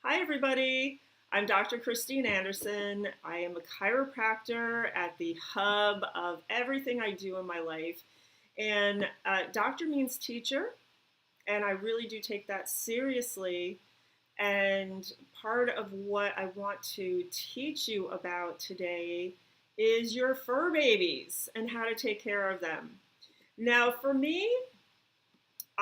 Hi, everybody. I'm Dr. Christine Anderson. I am a chiropractor at the hub of everything I do in my life. And doctor means teacher, and I really do take that seriously. And part of what I want to teach you about today is your fur babies and how to take care of them. Now, for me,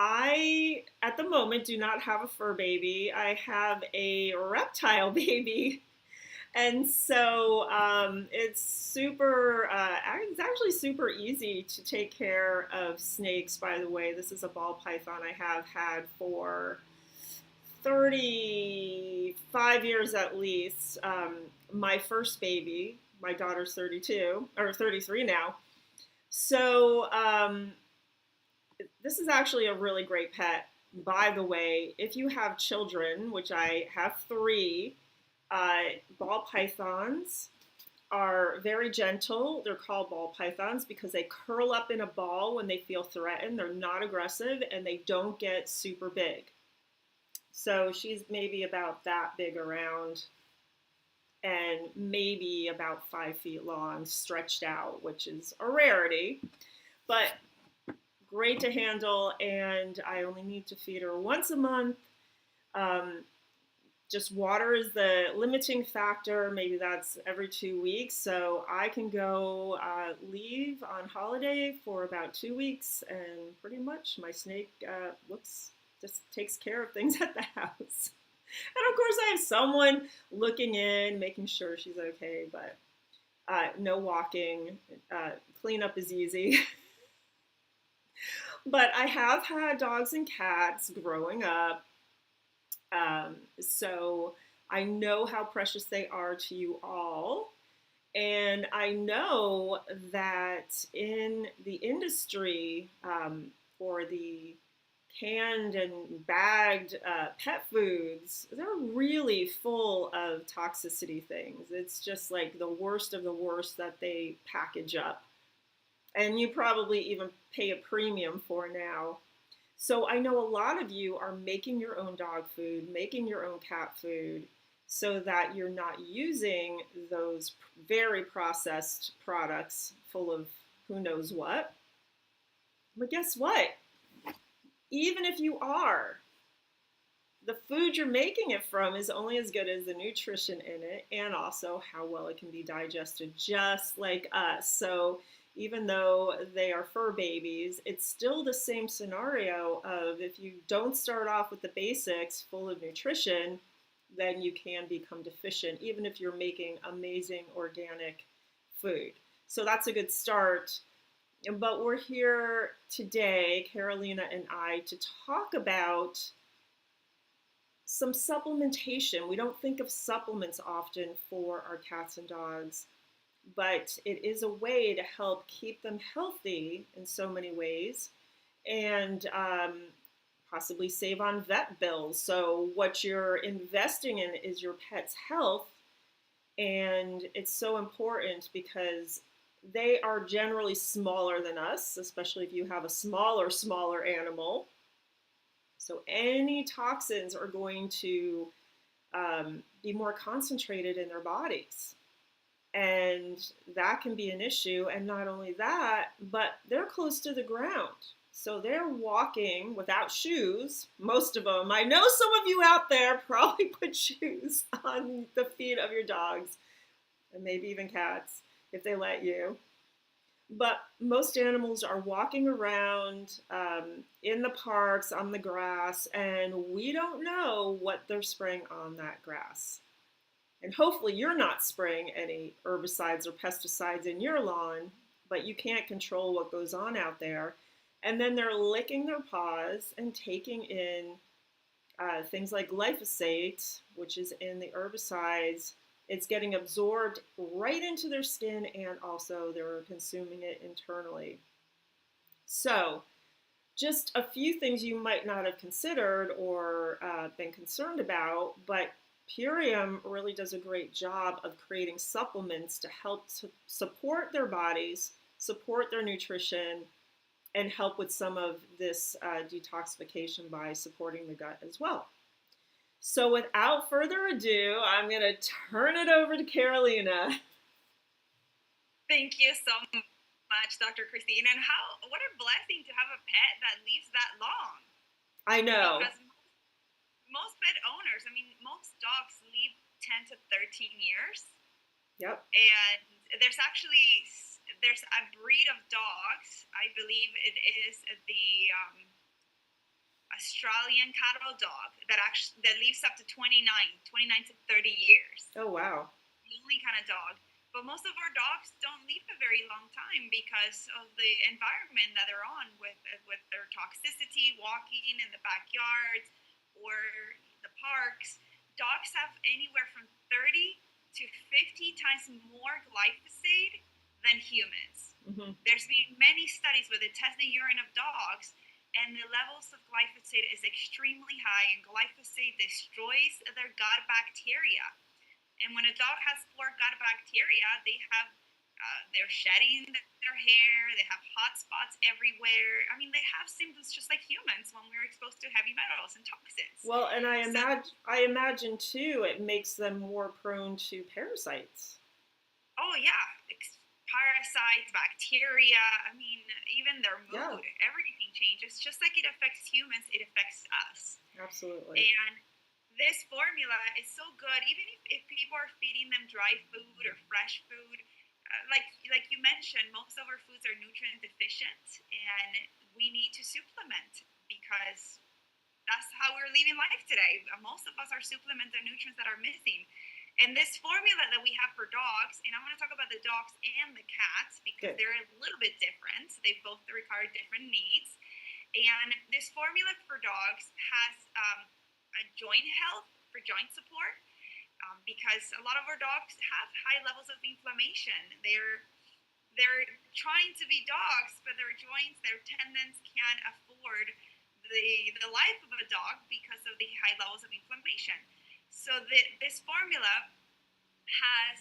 I, at the moment, do not have a fur baby. I have a reptile baby. And so it's actually super easy to take care of snakes, by the way. This is a ball python I have had for 35 years at least. My first baby, my daughter's 32, or 33 now. So this is actually a really great pet. By the way, if you have children, which I have three, ball pythons are very gentle. They're called ball pythons because they curl up in a ball when they feel threatened. They're not aggressive and they don't get super big. So she's maybe about that big around and maybe about 5 feet long, stretched out, which is a rarity. But great to handle, and I only need to feed her once a month. Just water is the limiting factor. Maybe that's every 2 weeks. So I can go leave on holiday for about 2 weeks, and pretty much my snake just takes care of things at the house. And of course, I have someone looking in, making sure she's okay, but no walking. Cleanup is easy. But I have had dogs and cats growing up, so I know how precious they are to you all. And I know that in the industry for the canned and bagged pet foods, they're really full of toxicity things. It's just like the worst of the worst that they package up. And you probably even pay a premium for now. So I know a lot of you are making your own dog food, making your own cat food, so that you're not using those very processed products full of who knows what. But guess what? Even if you are, the food you're making it from is only as good as the nutrition in it and also how well it can be digested, just like us. So even though they are fur babies, it's still the same scenario of if you don't start off with the basics full of nutrition, then you can become deficient, even if you're making amazing organic food. So that's a good start. But we're here today, Carolina and I, to talk about some supplementation. We don't think of supplements often for our cats and dogs, but it is a way to help keep them healthy in so many ways and possibly save on vet bills. So what you're investing in is your pet's health, and it's so important because they are generally smaller than us, especially if you have a smaller animal. So any toxins are going to be more concentrated in their bodies. And that can be an issue. And not only that, but they're close to the ground. So they're walking without shoes, most of them. I know some of you out there probably put shoes on the feet of your dogs, and maybe even cats, if they let you. But most animals are walking around in the parks, on the grass, and we don't know what they're spraying on that grass. And hopefully you're not spraying any herbicides or pesticides in your lawn, but you can't control what goes on out there. And then they're licking their paws and taking in things like glyphosate, which is in the herbicides. It's getting absorbed right into their skin, and also they're consuming it internally. So just a few things you might not have considered or been concerned about, but PURIUM really does a great job of creating supplements to help support their bodies, support their nutrition, and help with some of this detoxification by supporting the gut as well. So without further ado, I'm going to turn it over to Carolina. Thank you so much, Dr. Christine. And what a blessing to have a pet that lives that long. I know. Because most pet owners, most dogs live 10 to 13 years. Yep. And there's a breed of dogs, I believe it is the Australian cattle dog that lives up to 29 to 30 years. Oh, wow. The only kind of dog. But most of our dogs don't live a very long time because of the environment that they're on with their toxicity, walking in the backyards or the parks. Dogs have anywhere from 30 to 50 times more glyphosate than humans. Mm-hmm. There's been many studies where they test the urine of dogs, and the levels of glyphosate is extremely high, and glyphosate destroys their gut bacteria. And when a dog has poor gut bacteria, they're shedding their hair, they have hot spots everywhere. They have symptoms just like humans when we're exposed to heavy metals and toxins. Well, and I imagine too, it makes them more prone to parasites. Oh yeah, parasites, bacteria. Even their mood, everything changes. Just like it affects humans, it affects us. Absolutely. And this formula is so good, even if people are feeding them dry food or fresh food. Like you mentioned, most of our foods are nutrient deficient, and we need to supplement because that's how we're living life today. Most of us are supplementing nutrients that are missing. And this formula that we have for dogs, and I want to talk about the dogs and the cats because they're a little bit different. They both require different needs. And this formula for dogs has a joint health for joint support because a lot of our dogs have high levels of inflammation. They're trying to be dogs, but their joints, their tendons can't afford the life of a dog because of the high levels of inflammation. So this formula has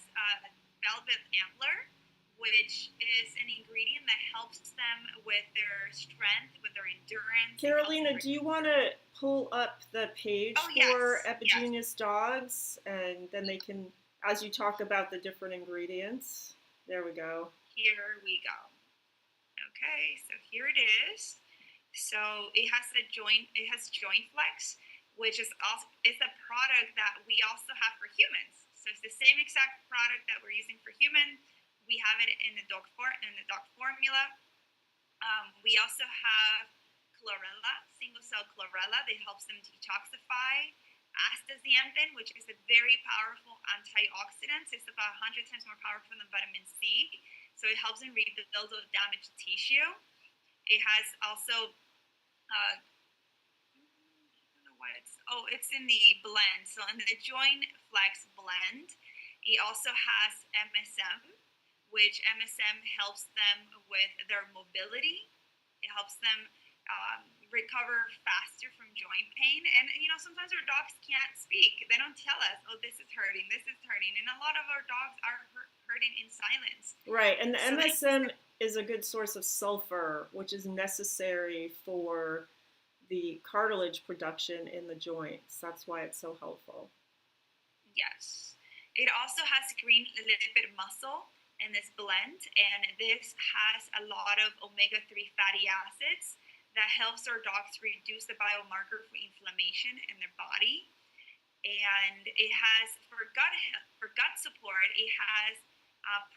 velvet antler, which is an ingredient that helps them with their strength, with their endurance. Carolina, do you want to pull up the page for Epi-Genius Dogs? And then they can, as you talk about the different ingredients. There we go. Here we go. Okay, so here it is. So it has joint flex, which is a product that we also have for humans. So it's the same exact product that we're using for human. We have it in the dog formula. We also have chlorella, single cell chlorella, that helps them detoxify. Astaxanthin, which is a very powerful antioxidant. It's about 100 times more powerful than vitamin C. So it helps them rebuild the damaged tissue. It has also, it's in the blend. So in the Joint Flex blend, it also has MSM, which MSM helps them with their mobility. It helps them recover faster from joint pain. And, sometimes our dogs can't speak. They don't tell us, oh, this is hurting. And a lot of our dogs are hurting in silence. Right, and the MSM is a good source of sulfur, which is necessary for the cartilage production in the joints. That's why it's so helpful. Yes. It also has green lipid muscle in this blend, and this has a lot of omega-3 fatty acids that helps our dogs reduce the biomarker for inflammation in their body. And it has, for gut support, it has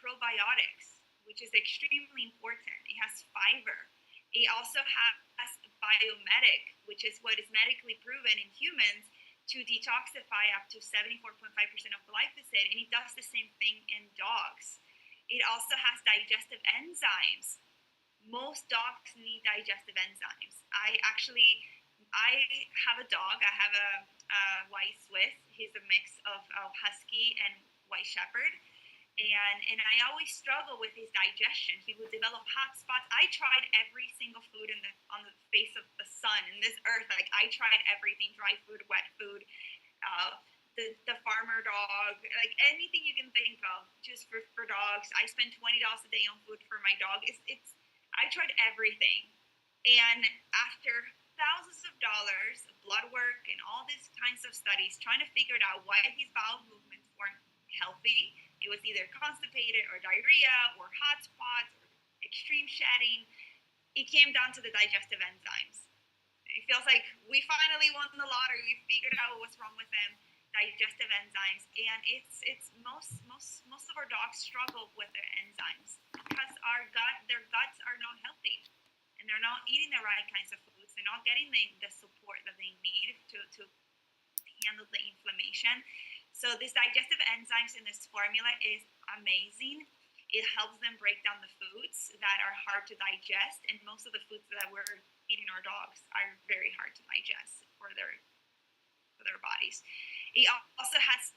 probiotics, which is extremely important. It has fiber. It also has biometic, which is what is medically proven in humans to detoxify up to 74.5% of glyphosate, and it does the same thing in dogs. It also has digestive enzymes. Most dogs need digestive enzymes. I have a dog. I have a white Swiss. He's a mix of husky and white shepherd. And I always struggle with his digestion. He would develop hot spots. I tried every single food on the face of the sun, in this earth. Like, I tried everything, dry food, wet food, the farmer dog, like anything you can think of just for dogs. I spend $20 a day on food for my dog. I tried everything. And after thousands of dollars of blood work and all these kinds of studies, studies trying to figure out why his bowel movements weren't healthy. It was either constipated or diarrhea or hot spots or extreme shedding. It came down to the digestive enzymes. It feels like we finally won the lottery. We figured out what's wrong with them. Digestive enzymes, and it's most of our dogs struggle with their enzymes because their guts are not healthy, and they're not eating the right kinds of foods. They're not getting the support that they need to handle the inflammation. So this digestive enzymes in this formula is amazing. It helps them break down the foods that are hard to digest, and most of the foods that we're feeding our dogs are very hard to digest for their bodies. It also has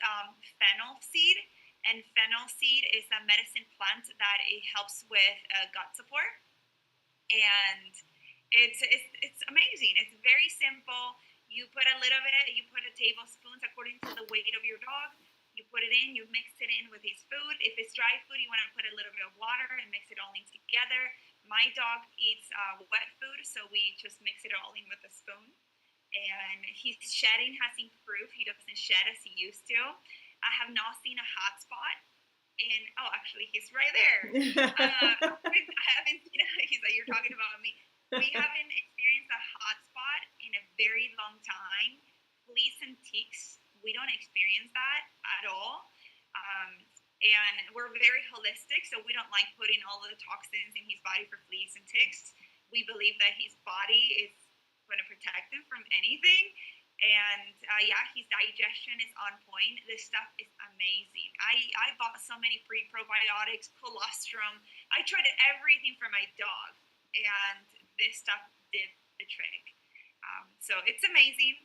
fennel seed, and fennel seed is a medicine plant that it helps with gut support, and it's amazing. It's very simple. You put a little bit, you put a tablespoon according to the weight of your dog. You put it in, you mix it in with his food. If it's dry food, you want to put a little bit of water and mix it all in together. My dog eats wet food, so we just mix it all in with a spoon. And his shedding has improved. He doesn't shed as he used to. I have not seen a hot spot. And, actually, he's right there. I haven't seen it. He's like, you're talking about me. We haven't experienced a hot spot in a very long time. Fleas and ticks, we don't experience that at all. And we're very holistic, so we don't like putting all of the toxins in his body for fleas and ticks. We believe that his body is going to protect him from anything, and his digestion is on point. This stuff is amazing. I bought so many pre-probiotics, colostrum. I tried everything for my dog, and this stuff did the trick. So it's amazing,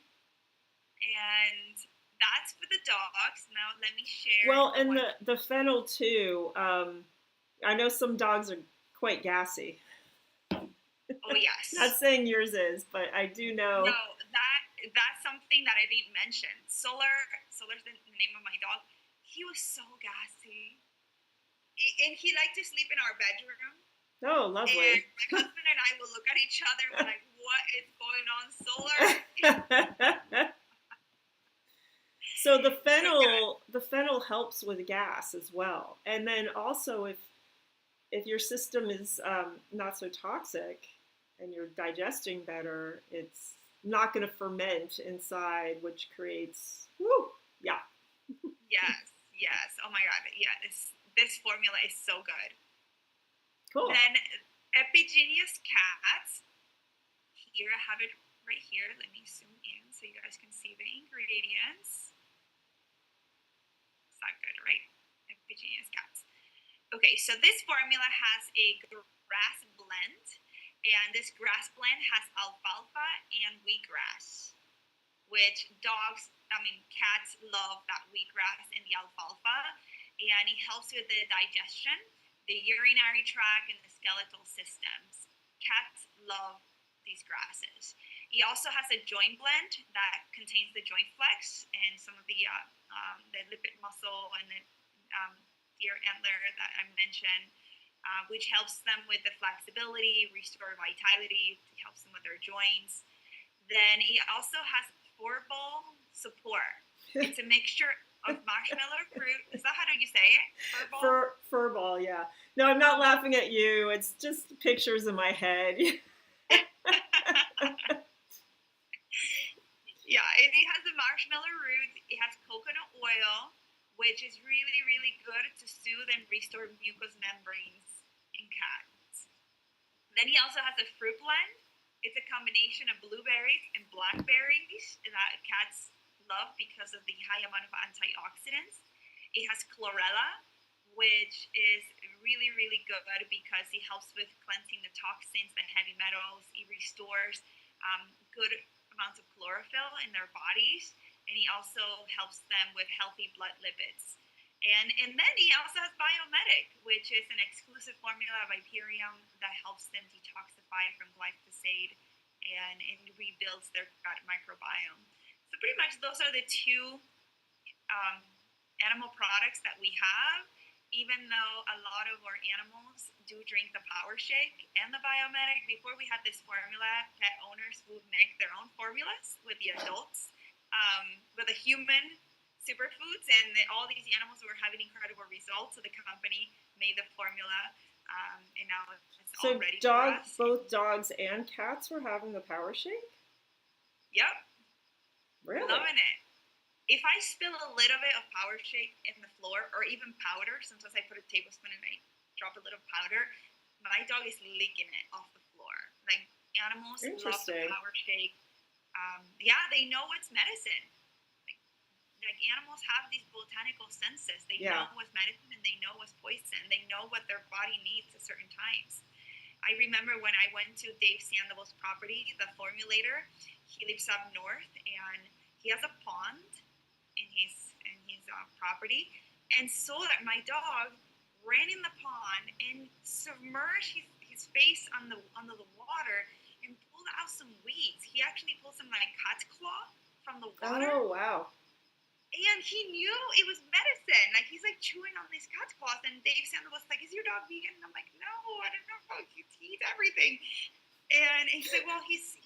and that's for the dogs. Now let me share. Well, and the fennel too. I know some dogs are quite gassy. Oh, yes. Not saying yours is, but I do know. No, that's something that I didn't mention. Solar's the name of my dog. He was so gassy. And he liked to sleep in our bedroom. Oh, lovely. And my husband and I will look at each other and we're like, what is going on, Solar? So the fennel helps with gas as well. And then also if your system is not so toxic and you're digesting better, it's not going to ferment inside, which creates, Yes. Oh my God. Yeah, this formula is so good. Cool. Then Epi-Genius Cats. Here, I have it right here. Let me zoom in so you guys can see the ingredients. It's not good, right? Epi-Genius Cats. Okay, so this formula has a grass blend, and this grass blend has alfalfa and wheatgrass, which cats love that wheatgrass and the alfalfa, and it helps with the digestion, the urinary tract, and the skeletal systems. Cats love these grasses. It also has a joint blend that contains the joint flex and some of the lipid muscle and the deer antler that I mentioned, which helps them with the flexibility, restore vitality, helps them with their joints. Then it also has furball support. It's a mixture of marshmallow fruit. Is that how do you say it? Furball? Furball, yeah. No, I'm not laughing at you. It's just pictures in my head. Yeah, and it has the marshmallow root. It has coconut oil, which is really, really good to soothe and restore mucous membranes in cats. Then he also has a fruit blend. It's a combination of blueberries and blackberries that cats love because of the high amount of antioxidants. It has chlorella, which is really, really good because it helps with cleansing the toxins, the heavy metals. It restores good amounts of chlorophyll in their bodies, and he also helps them with healthy blood lipids. And then he also has Biomedic, which is an exclusive formula by PURIUM that helps them detoxify from glyphosate and it rebuilds their gut microbiome. So pretty much those are the two animal products that we have, even though a lot of our animals do drink the Power Shake and the Biomedic. Before we had this formula, pet owners would make their own formulas with the adults. with the human superfoods, and all these animals were having incredible results. So the company made the formula, and now it's all ready for us. Both dogs and cats were having the power shake? Yep. Really? Loving it. If I spill a little bit of power shake in the floor, or even powder, sometimes I put a tablespoon and I drop a little powder, my dog is licking it off the floor. Like, animals love the power shake. Yeah, they know it's medicine. Like animals have these botanical senses. They know what's medicine and they know what's poison. They know what their body needs at certain times. I remember when I went to Dave Sandoval's property, the formulator, he lives up north, and he has a pond in his property, and so that my dog ran in the pond and submerged his face under the water and pulled out some weeds. He actually pulled some like cat's claw from the water. Oh, wow. And he knew it was medicine. Like, he's like chewing on these cat's claws, and Dave Sandoval was like, "Is your dog vegan?" And I'm like, "No, I don't know. He eats everything." And he's like, "Well, he's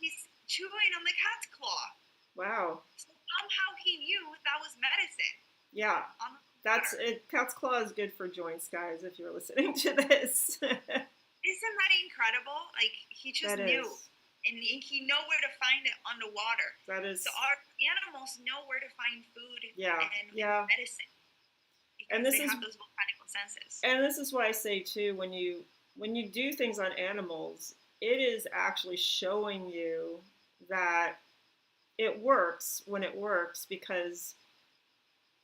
chewing on the cat's claw." Wow. So somehow he knew that was medicine. Yeah. That's it. Cat's claw is good for joints, guys, if you're listening to this. Isn't that incredible? Like, he just knew. And he know where to find it underwater. That is. So our animals know where to find food and medicine. And they have those botanical senses. And this is why I say too, when you do things on animals, it is actually showing you that it works when it works, because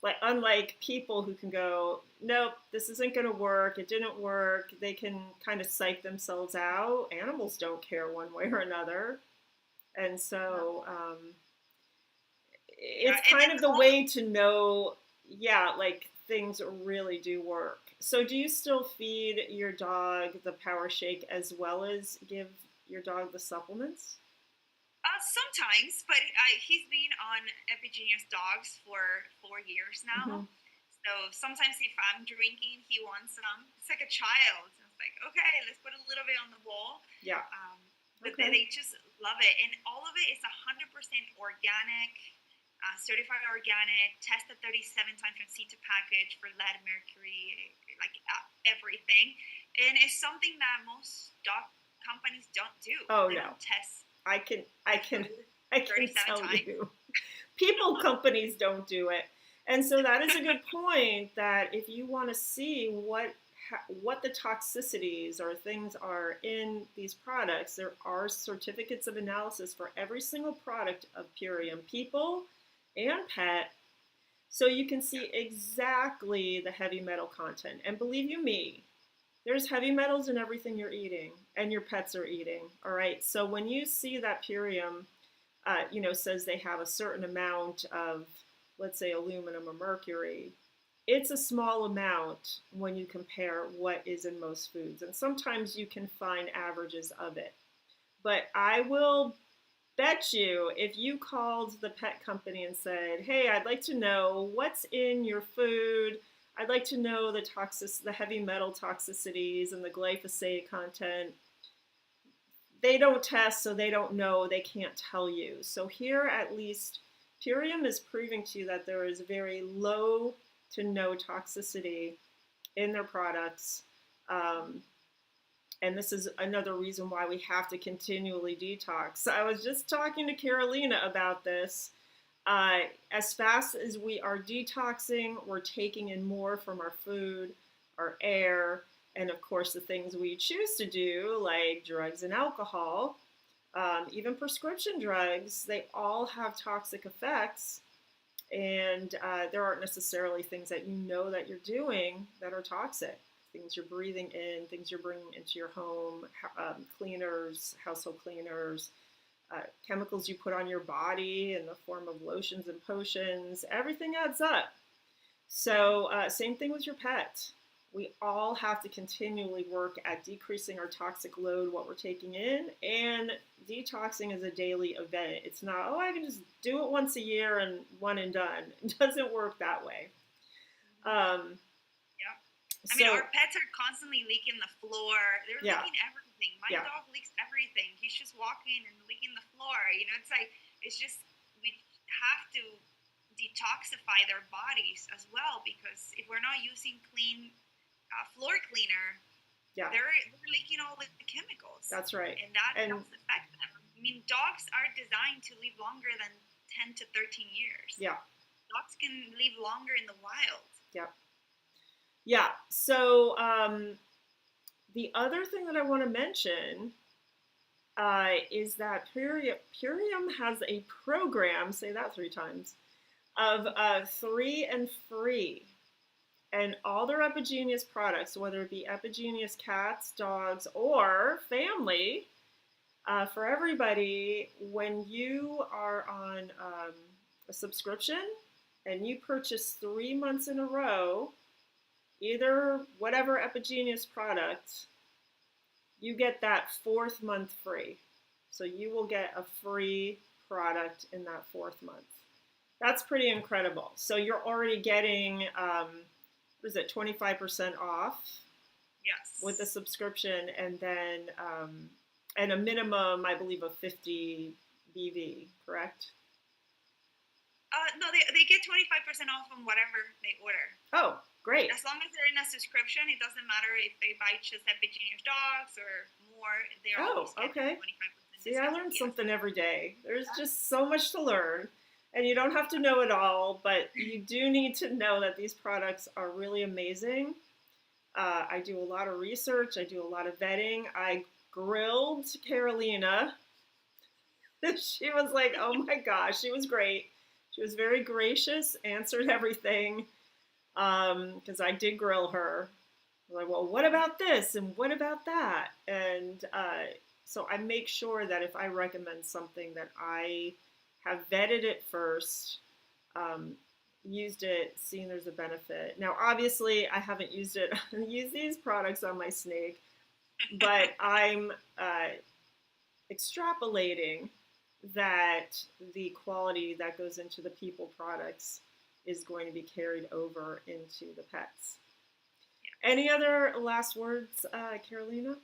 like, unlike people who can go, nope, this isn't going to work, it didn't work, they can kind of psych themselves out. Animals don't care one way or another. And so it's kind of the way to know, like, things really do work. So do you still feed your dog the power shake as well as give your dog the supplements? Sometimes, but he's been on Epi-Genius Dogs for 4 years now. Mm-hmm. So sometimes if I'm drinking, he wants some. It's like a child. So it's like, okay, let's put a little bit on the bowl. Yeah. But they just love it. And all of it is 100% organic, certified organic, tested 37 times from seed to package for lead, mercury, like everything. And it's something that most dog companies don't do. Oh, they no. don't test. I can tell you, people companies don't do it. And so that is a good point, that if you want to see what the toxicities or things are in these products, there are certificates of analysis for every single product of PURIUM, people and pet, so you can see exactly the heavy metal content. And believe you me, there's heavy metals in everything you're eating and your pets are eating, all right? So when you see that PURIUM, says they have a certain amount of, let's say, aluminum or mercury, it's a small amount when you compare what is in most foods. And sometimes you can find averages of it. But I will bet you, if you called the pet company and said, "Hey, I'd like to know what's in your food, I'd like to know the heavy metal toxicities and the glyphosate content," they don't test, so they don't know, they can't tell you. So here, at least, PURIUM is proving to you that there is very low to no toxicity in their products. And this is another reason why we have to continually detox. I was just talking to Carolina about this. As fast as we are detoxing, we're taking in more from our food, our air, and of course the things we choose to do, like drugs and alcohol, even prescription drugs. They all have toxic effects, and there aren't necessarily things that you know that you're doing that are toxic. Things you're breathing in, things you're bringing into your home, cleaners, household cleaners, chemicals you put on your body in the form of lotions and potions, everything adds up. So same thing with your pet. We all have to continually work at decreasing our toxic load, what we're taking in, and detoxing is a daily event. It's not, I can just do it once a year and one and done. It doesn't work that way. I mean, our pets are constantly licking the floor. They're licking everything. My dog licks everything. He's just walking and licking the floor. It's like, it's just, we have to detoxify their bodies as well, because if we're not using clean floor cleaner, Yeah. they're leaking all the chemicals. That's right. And that does affect them. I mean, dogs are designed to live longer than 10 to 13 years. Yeah. Dogs can live longer in the wild. Yeah. Yeah. So the other thing that I want to mention is that PURIUM has a program, say that 3 times, of 3 and free. And all their Epi-Genius products, whether it be Epi-Genius cats, dogs, or family, for everybody, when you are on a subscription and you purchase 3 months in a row, either whatever Epi-Genius product, you get that 4th month free. So you will get a free product in that 4th month. That's pretty incredible. So you're already getting, what is it, 25% off? Yes. With the subscription, and then and a minimum, I believe, of 50 BV, correct? No, they get 25% off on whatever they order. Oh, great. As long as they're in a subscription, it doesn't matter if they buy just Epi-Genius dogs or more. They're always getting 25% See, I learn something every day. There's just so much to learn. And you don't have to know it all, but you do need to know that these products are really amazing. I do a lot of research. I do a lot of vetting. I grilled Carolina. She was like, oh my gosh, she was great. She was very gracious, answered everything, because I did grill her. I was like, well, what about this and what about that? And so I make sure that if I recommend something that I have vetted it first, used it, seen there's a benefit. Now, obviously, I haven't used these products on my snake, but I'm extrapolating that the quality that goes into the people products is going to be carried over into the pets. Any other last words, Carolina?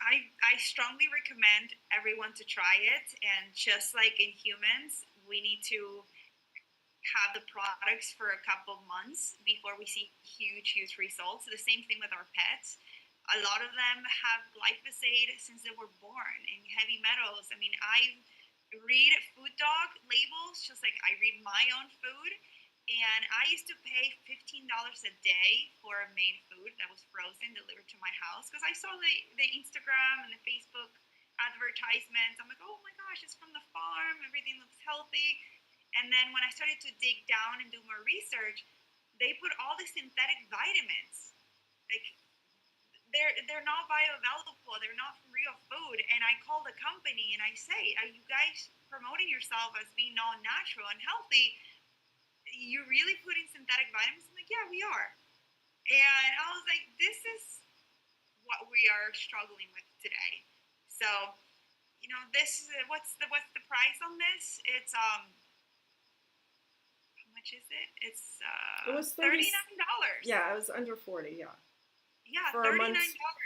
I strongly recommend everyone to try it, and just like in humans, we need to have the products for a couple of months before we see huge results. The same thing with our pets. A lot of them have glyphosate since they were born, and heavy metals. I mean, I read food dog labels just like I read my own food, and I used to pay $15 a day for made food that was frozen delivered to my house because I saw the Instagram and the Facebook advertisements. I'm like, oh my gosh, it's from the farm. Everything looks healthy. And then when I started to dig down and do more research, they put all the synthetic vitamins. Like, they're not bioavailable. They're not from real food. And I call the company and I say, are you guys promoting yourself as being all natural and healthy? You really put in synthetic vitamins? I'm like, yeah, we are. And I was like, this is what we are struggling with today. So, you know, this what's the price on this? It's how much is it? It's it was $39. Yeah, it was under 40. Yeah. Yeah, for $39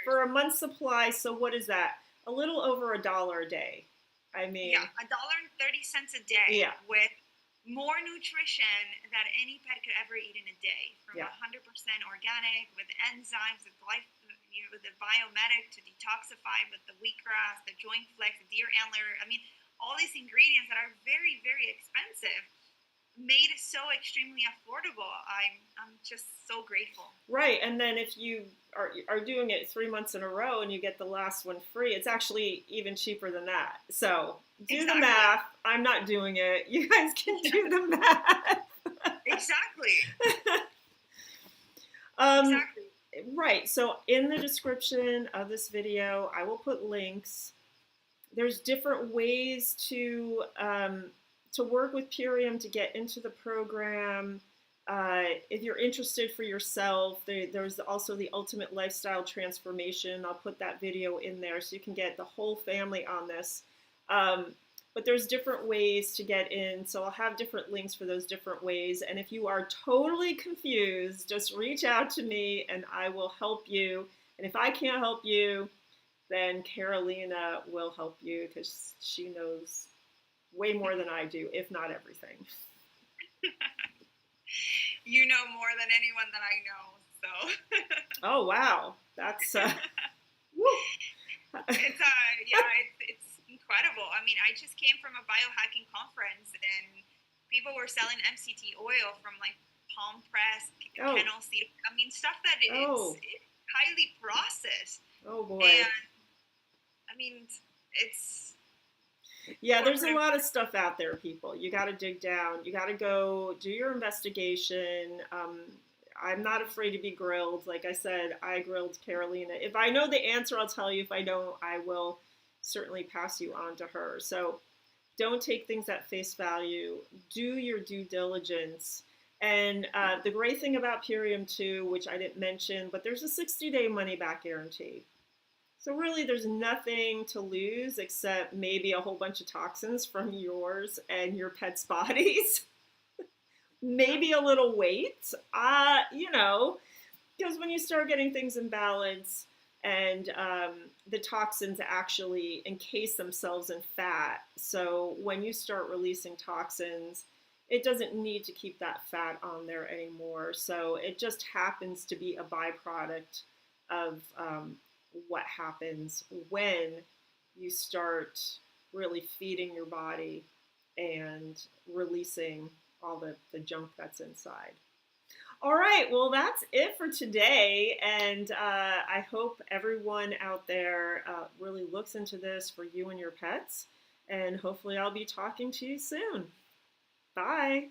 for a month's supply. So what is that? A little over $1 a day. I mean, yeah, $1.30 a day. Yeah. With more nutrition than any pet could ever eat in a day, from 100% organic, with enzymes, with the biomedic to detoxify, with the wheatgrass, the joint flex, the deer antler. I mean, all these ingredients that are very, very expensive, made so extremely affordable. I'm just so grateful. Right, and then if you are doing it 3 months in a row and you get the last one free, it's actually even cheaper than that. So do the math. I'm not doing it. You guys can do the math. Exactly. Exactly. Right. So in the description of this video, I will put links. There's different ways to work with PURIUM to get into the program. If you're interested for yourself, there's also the Ultimate Lifestyle Transformation. I'll put that video in there so you can get the whole family on this. But there's different ways to get in, so I'll have different links for those different ways. And if you are totally confused, just reach out to me and I will help you. And if I can't help you, then Carolina will help you because she knows way more than I do, if not everything. you know more than anyone that I know. So. Oh wow, that's it's incredible. I mean, I just came from a biohacking conference, and people were selling MCT oil from like palm press, kennel seed. I mean, stuff that it's highly processed. Oh boy. And I mean, it's. Yeah, there's a lot of stuff out there, people. You got to dig down. You got to go do your investigation. I'm not afraid to be grilled. Like I said, I grilled Carolina. If I know the answer, I'll tell you. If I don't, I will certainly pass you on to her. So don't take things at face value. Do your due diligence. And the great thing about PURIUM too, which I didn't mention, but there's a 60-day money-back guarantee. So really there's nothing to lose except maybe a whole bunch of toxins from yours and your pet's bodies. Maybe a little weight, because when you start getting things in balance and the toxins actually encase themselves in fat. So when you start releasing toxins, it doesn't need to keep that fat on there anymore. So it just happens to be a byproduct of what happens when you start really feeding your body and releasing all the junk that's inside. All right, well, that's it for today, and I hope everyone out there really looks into this for you and your pets, and hopefully I'll be talking to you soon. Bye.